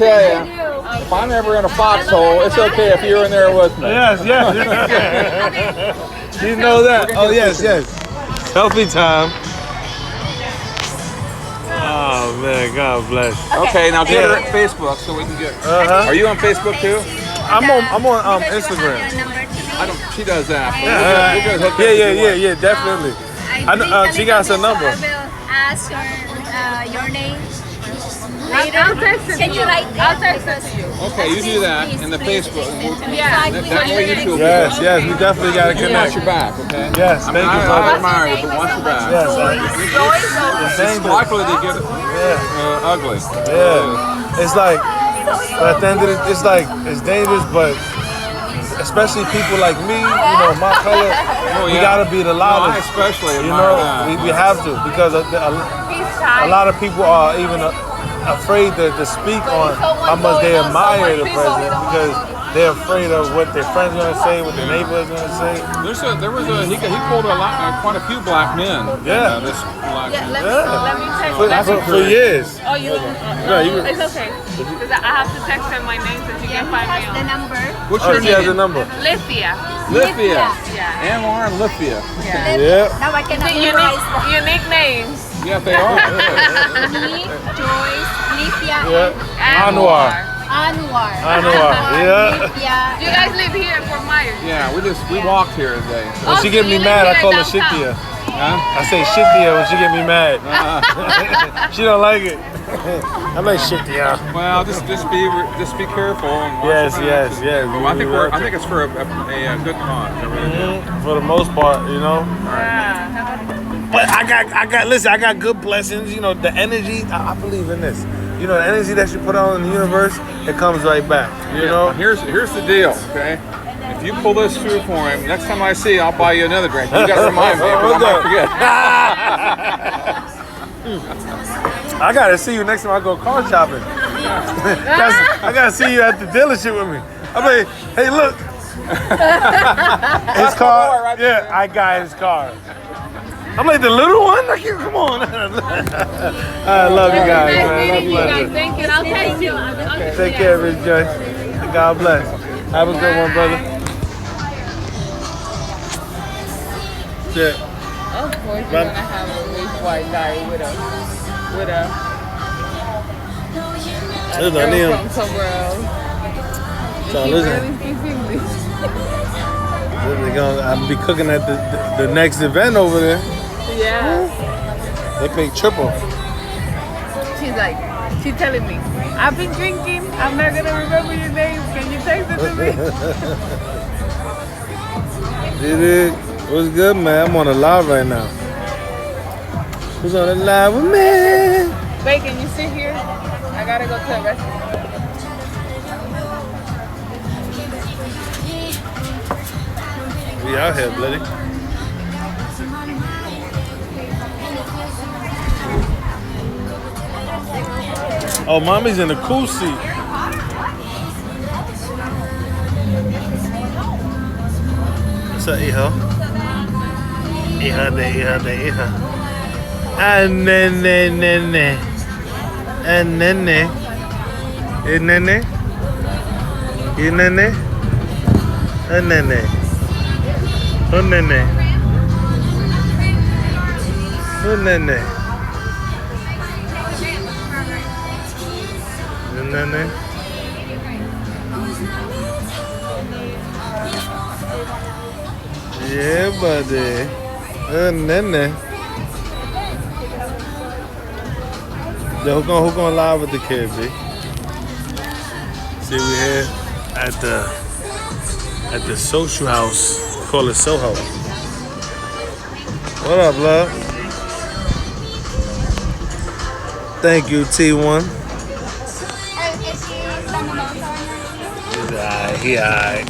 Tell you, if I'm ever in a foxhole, it's okay if you're in there with me. Yes, yes. You know that. Oh, yes, yes. Selfie time. Oh, man, God bless. Okay, now get her at Facebook so we can get. Are you on Facebook too? I'm on Instagram. I don't. She does that. Yeah, definitely. She got some number. I will ask your name. I'll text it. Can you write it? I'll text it to you. Okay, you do that in the Facebook. Yeah. That way you two will Yes, yes, we definitely got to You watch connect. your back, okay? Yes, thank you, I brother. admire you, but watch your back. Yes, It's likely to get ugly. yeah. It's like, at the end of it, it's dangerous, but especially people like me, you know, my color, we gotta be the I loudest. especially You admire know, that. we have to, because a lot of people are even afraid to speak on how much they admire the president, because they're afraid of what their friends are gonna say, what their neighbors are gonna say. He pulled quite a few black men. Yeah. This black man. Let me text For years. Oh, you? you- It's okay. Because I have to text them my name so you can find me The on. number. What's Oh, your she has a name? number. Lithia. Lithia. Yeah. Ann Warren Lithia. Yeah. Yeah. Now I cannot memorize that. Unique names. Yeah, they are. Me, Joyce, Lithia, Yeah. And Anwar. Anwar. Anwar, yeah. Lithia. You guys live here in Fort Myers. Yeah, we walked here today. When she get me you mad, live I call her here Shithia. Huh? I say Shithia when she get me mad. She don't like it. I'm like Shithia. Well, just be careful. And watch Yes, your yes, back. yes. Well, I think it's for a good cause. I really do. For the most part, you know. Yeah. But I got good blessings. You know, the energy. I believe in this. You know, the energy that you put out in the universe, it comes right back. You know. Here's the deal, okay? If you pull this through for him, next time I see you, I'll buy you another drink. You gotta remind me, because I might forget. I gotta see you next time I go car shopping. I gotta see you at the dealership with me. I mean, hey, look. His car. Yeah, I got his car. I'm like the little one. Like, come on. I love you guys, Nice man. meeting you My guys. pleasure. Thank you. I'll text you. Take care, Rich Joy. God bless. Have a good one, brother. Yeah. Of course, you're gonna have a rich white guy with a Listen, I need girl him. from somewhere else. So He listen, barely speaks English. I'll be cooking at the next event over there. Yeah. They pay triple. She's telling me, I've been drinking. I'm not gonna remember your name. Can you text it to me? What's good, man? I'm on a live right now. Who's on the live with me? Babe, can you sit here? I gotta go to the restaurant. We out here, bloody. Oh, mommy's in the cool seat. What's up, hijo? Hija de hija. Ah, nene. Ah, nene. Eh, nene? Eh, nene? Ah, nene. Oh, nene. Oh, nene. Nene. Yeah, buddy. Nene. Yo, who gonna live with the kids, B? See, we here at the social house. Call it Soho. What up, love? Thank you, T1. He alright.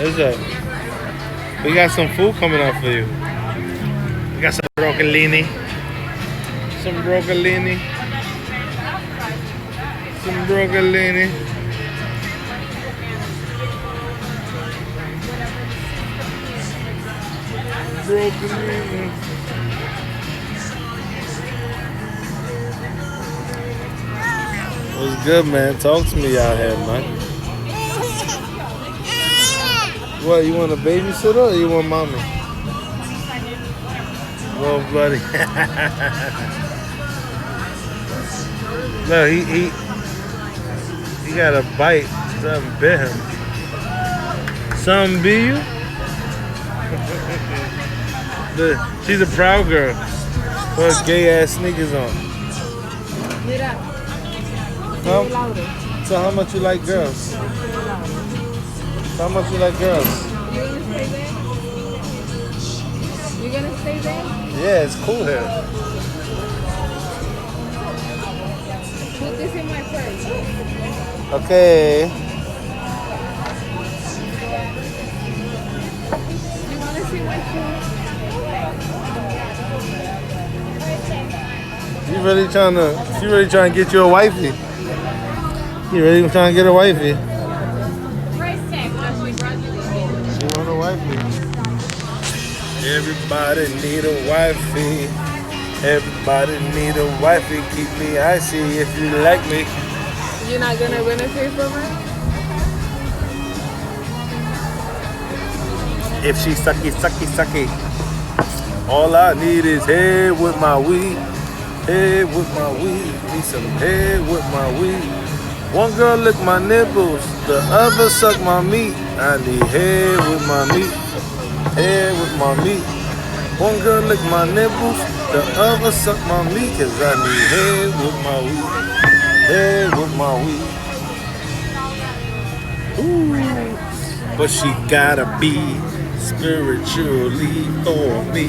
What's up? We got some food coming up for you. We got some broccolini. Some broccolini. broken. What's good, man? Talk to me out here, man. What, you want a babysitter or you want mommy? Well, buddy. Look, he got a bite. Something bit him. Something bit you? She's a proud girl. Put gay ass sneakers on. So how much you like girls? So how much you like girls? You gonna stay there? Yeah, it's cool here. Put this in my purse. Okay. You wanna see my shoes? You really trying to get you a wifey? You really trying to get a wifey? Price tag. You want a wifey? Everybody need a wifey. Everybody need a wifey. Keep me icy if you like me. You're not gonna benefit from it? If she sucky, sucky, sucky. All I need is head with my weed. Head with my weed. Need some head with my weed. One girl lick my nipples, the other suck my meat. I need head with my meat. Head with my meat. One girl lick my nipples, the other suck my meat. Cause I need head with my weed. Head with my weed. Ooh. But she gotta be spiritually for me.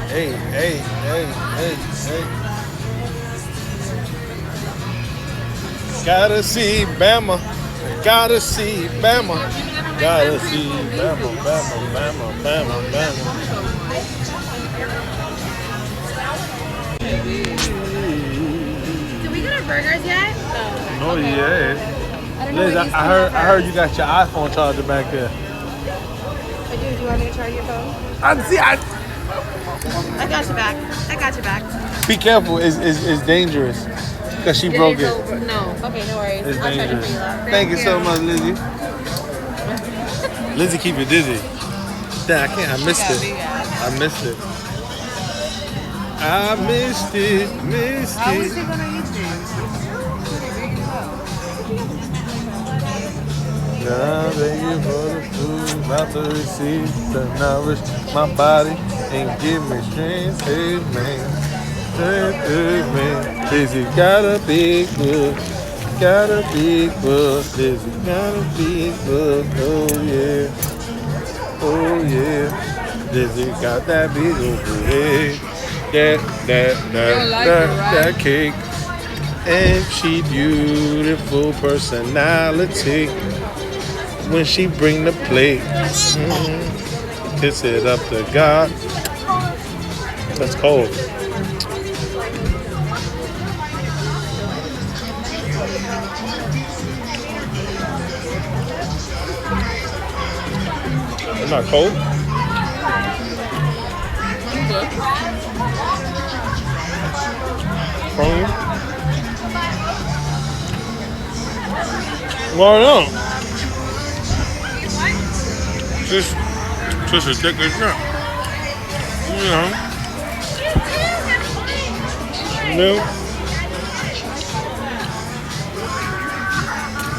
Hey, hey, hey, hey, hey. Gotta see Bama. Gotta see Bama. Gotta see Bama, Bama, Bama, Bama, Bama. Did we go to Burgers yet? No, yeah. I don't know Liz, what I these heard things you got your iPhone charger back there. are. Do you want me to charge your phone? I see. I got your back. I got your back. Be careful. It's dangerous. Cause she broke it. No. Okay, no worries. It's I'll charge it dangerous. for you, love. Thank you so much, Lizzie. Lizzie keep you dizzy. Damn, I can't. I missed it. I missed it. I missed it. Missed How is it. he gonna eat this? God, thank you for the food. About to receive to nourish my body and give me strength. Amen. Amen. Lizzie got a big book. Got a big book. Lizzie got a big book. Oh yeah. Oh yeah. Lizzie got that big old head. That cake. And she beautiful personality. When she bring the plate, kiss it up to God. That's cold. It's not cold. From you? Well, no. Just a thick as that. You know. Milk.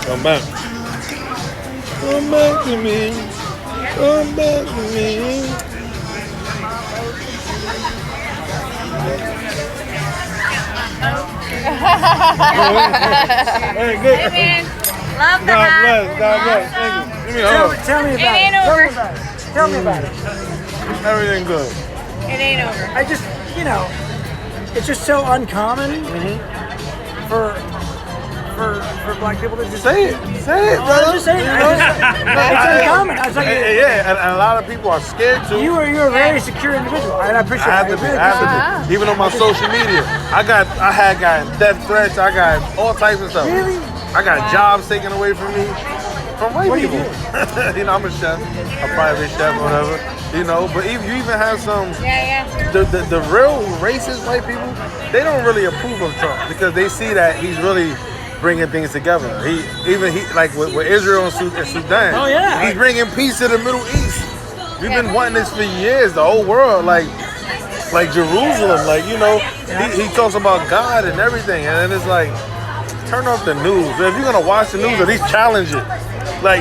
Come back. Come back to me. Come back to me. Hey, good. Hey, man. Love the God hat. bless. God bless. Thank you. Give me a hug. Tell me It about ain't it. over. Tell me about it. Everything good. It ain't over. I just, it's just so uncommon for black people to just Say it. Say it, I'm brother. just saying, it's uncommon. I was like, Yeah, and a lot of people are scared to. you're a very secure individual, and I appreciate I have that. to be. I have to be. Even on my social media, I had gotten death threats. I got all types of stuff. Really? I got jobs taken away from me. from white What do you people. You know, I'm a chef, a private chef, or whatever. You know, but you even have some the real racist white people. They don't really approve of Trump because they see that he's really bringing things together. He like with Israel and Sudan. Oh, yeah. He's bringing peace to the Middle East. We've been wanting this for years. The whole world, like Jerusalem, like, you know, he talks about God and everything, and then it's like, turn off the news. If you're gonna watch the news, at least challenge it. Like,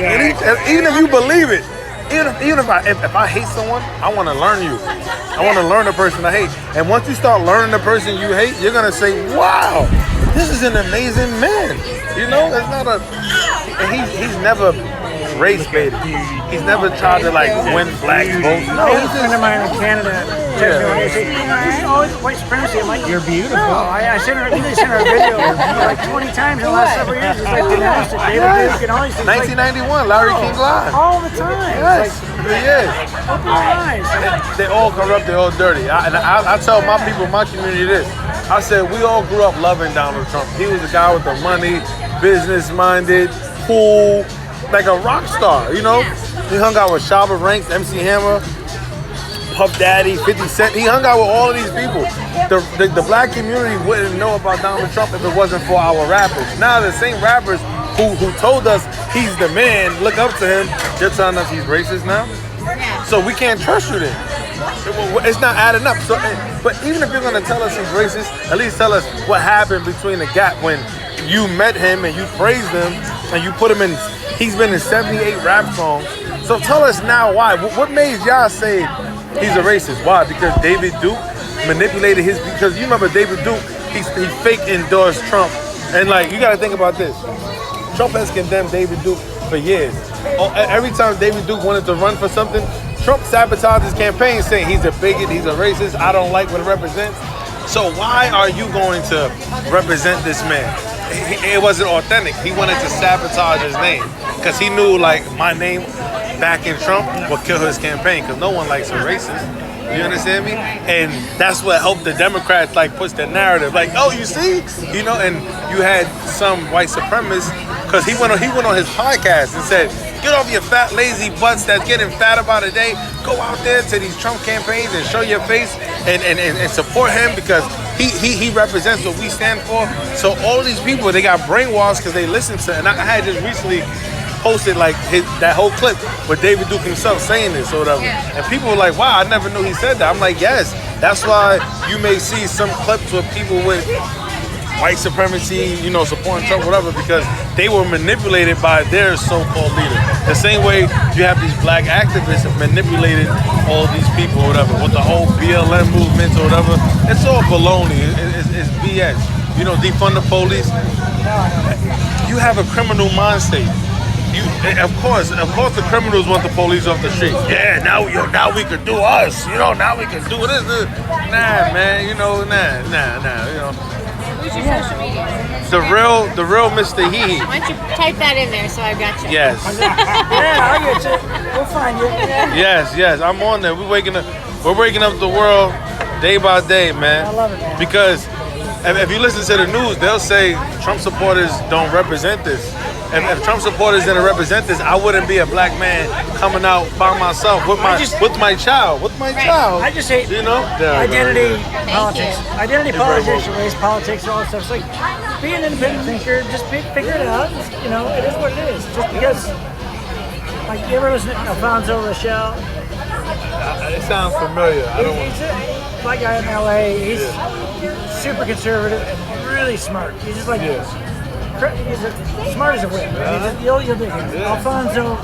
even if you believe it, even if I hate someone, I want to learn you. I want to learn the person I hate. And once you start learning the person you hate, you're gonna say, wow, this is an amazing man. You know, it's not he's never race baited. He's never tried to like win black votes. No, a friend of mine in Canada texted me one day and said, "This is always white supremacy." I'm like, "You're beautiful." No, I sent her. They sent her a video like 20 times in the last several years. It's like denounced it, David Duke, and all these things. 1991, Larry King Live. All the time. Yes, he is. Open your eyes. They all corrupt. They all dirty. I tell my people, my community this. I said we all grew up loving Donald Trump. He was the guy with the money, business-minded, cool. Like a rock star, you know? He hung out with Shabba Ranks, MC Hammer, Puff Daddy, 50 Cent. He hung out with all of these people. The black community wouldn't know about Donald Trump if it wasn't for our rappers. Now the same rappers who told us he's the man, look up to him, they're telling us he's racist now. So we can't trust you then. It's not adding up. So, but even if you're gonna tell us he's racist, at least tell us what happened between the gap when you met him and you praised him and you put him in. He's been in 78 rap songs. So tell us now why. What made y'all say he's a racist? Why? Because David Duke manipulated because you remember David Duke, he fake endorsed Trump. And like, you gotta think about this. Trump has condemned David Duke for years. Every time David Duke wanted to run for something, Trump sabotaged his campaign saying he's a bigot, he's a racist, I don't like what it represents. So why are you going to represent this man? It wasn't authentic. He wanted to sabotage his name because he knew like my name backing Trump would kill his campaign because no one likes a racist. You understand me? And that's what helped the Democrats like push the narrative. Like, oh, you see, you know. And you had some white supremacists because he went on his podcast and said, "Get off your fat, lazy butts that's getting fatter by the day. Go out there to these Trump campaigns and show your face and support him because he represents what we stand for." So all these people, they got brainwashed because they listened to. And I had just recently posted like that whole clip with David Duke himself saying this or whatever. And people were like, wow, I never knew he said that. I'm like, yes, that's why you may see some clips with people with white supremacy, you know, supporting Trump, whatever, because they were manipulated by their so-called leader. The same way you have these black activists manipulating all these people or whatever, with the whole BLM movement or whatever. It's all baloney. It's BS. You know, defund the police. You have a criminal mind state. Of course, the criminals want the police off the street. Yeah, now we can do us. You know, now we can do this. Nah, man. You know, nah. You know. Who's your social media? The real Mr. Hee. Why don't you type that in there so I got you? Yes. Yeah, I'll get you. We'll find you. Yes. I'm on there. We're waking up the world day by day, man. I love it, man. Because if you listen to the news, they'll say Trump supporters don't represent this. If Trump supporters didn't represent this, I wouldn't be a black man coming out by myself with my child. I just hate, you know, identity politics. Identity politics, race politics, all that stuff. It's like, be an independent thinker, just figure it out. You know, it is what it is. Just because, like, you ever listen to Alfonso Rochelle? It sounds familiar. He's a black guy in LA. He's super conservative and really smart. He's just like, he's smart as a whip. You'll dig him. Alfonso.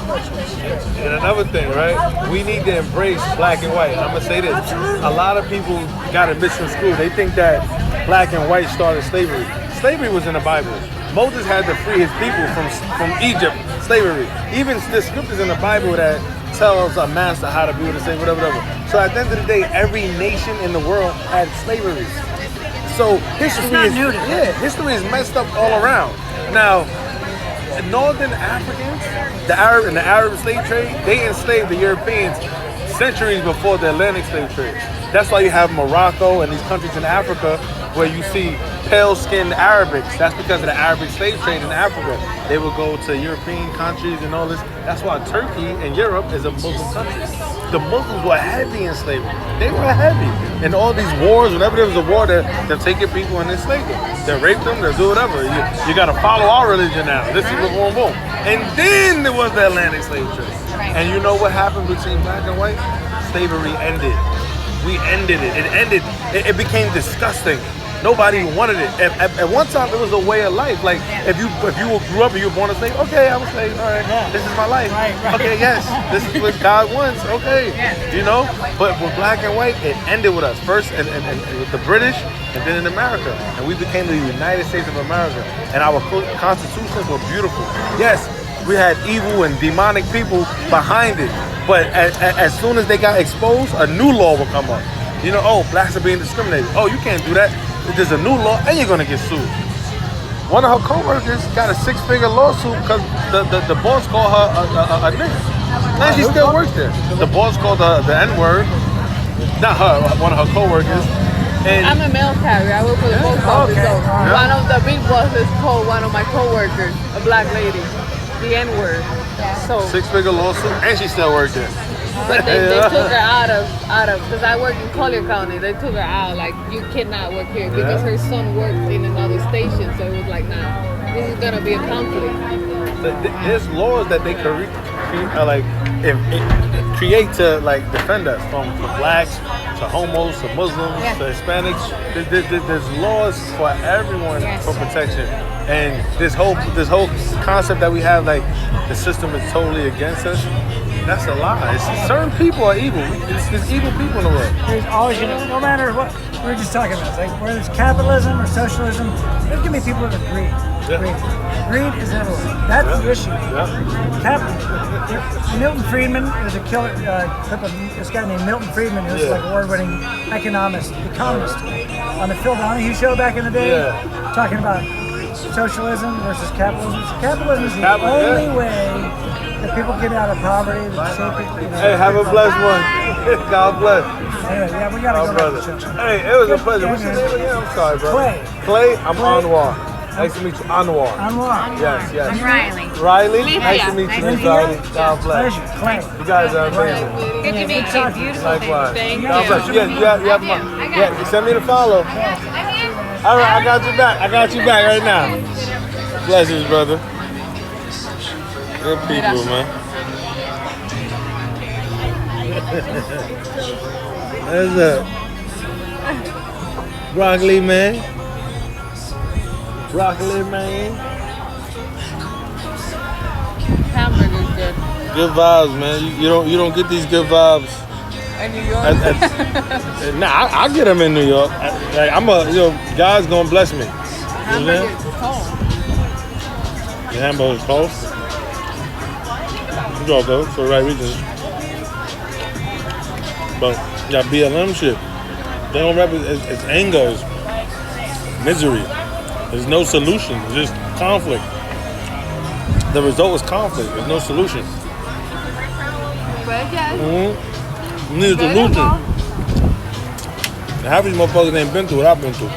And another thing, right? We need to embrace black and white. I'm gonna say this: a lot of people got it mixed in school. They think that black and white started slavery. Slavery was in the Bible. Moses had to free his people from Egypt, slavery. Even the scriptures in the Bible that tells a master how to be able to say whatever. So at the end of the day, every nation in the world had slavery. So history history is messed up all around. Now, Northern Africans, the Arab slave trade, they enslaved the Europeans centuries before the Atlantic slave trade. That's why you have Morocco and these countries in Africa where you see pale-skinned Arabics. That's because of the Arabic slave trade in Africa. They would go to European countries and all this. That's why Turkey and Europe is a Muslim country. The Muslims were heavy in slavery. They were heavy. And all these wars, whenever there was a war, they're taking people and enslaving them. They'll rape them, they'll do whatever. You got to follow our religion now. This is boom, boom. And then there was the Atlantic slave trade. And you know what happened between black and white? Slavery ended. We ended it. It ended. It became disgusting. Nobody wanted it. At one time, it was a way of life. Like if you grew up and you were born a slave, okay, I was slave. All right, this is my life. Right. Okay, yes, this is what God wants. Okay, you know. But with black and white, it ended with us first, and with the British, and then in America, and we became the United States of America. And our constitutions were beautiful. Yes, we had evil and demonic people behind it, but as soon as they got exposed, a new law would come up. You know, oh, blacks are being discriminated. Oh, you can't do that. There's a new law, and you're gonna get sued. One of her coworkers got a 6-figure lawsuit because the boss called her a nigger, and she still works there. The boss called her the N-word, not her, one of her coworkers. And I'm a mail carrier. I work for the post office. So one of the big bosses called one of my coworkers, a black lady, the N-word. So 6-figure lawsuit, and she still works there. But they took her out of because I work in Collier County. They took her out like you cannot work here because her son works in another station. So it was like, nah, this is gonna be a conflict. There's laws that they create to like defend us from blacks to homos to Muslims to Hispanics. There's laws for everyone for protection. And this whole concept that we have, like the system is totally against us. That's a lie. Certain people are evil. There's evil people in the world. There's always, no matter what, we were just talking about, like whether it's capitalism or socialism, there's going to be people that are greed. Greed is everywhere. That's the issue. Milton Friedman, there's a killer clip of this guy named Milton Friedman, who's like award-winning economist on the Phil Donahue show back in the day, talking about socialism versus capitalism. Capitalism is the only way that people get out of poverty. Hey, have a blessed one. God bless. Anyway, we gotta go back to the show. Hey, it was a pleasure. What's your name again? I'm sorry, bro. Clay. I'm Anwar. Nice to meet you, Anwar. Yes. I'm Riley. Riley. Nice to meet you, Miss Riley. God bless. Pleasure. Clay. You guys are amazing. Good to meet you. Beautiful. Likewise. Thank you. God bless. You have my. Send me the follow. All right, I got you back right now. Blessings, brother. Good people, man. What's up? Broccoli, man. Hamburger's good. Good vibes, man. You don't get these good vibes. In New York. Nah, I get them in New York. God's gonna bless me. Hamburger's cold. The hamburger's cold. It's all good for the right reasons. But that BLM shit, they don't represent. It's anger, it's misery. There's no solution. It's just conflict. The result is conflict. There's no solution. You need a solution. Half of these motherfuckers ain't been through what I've been through.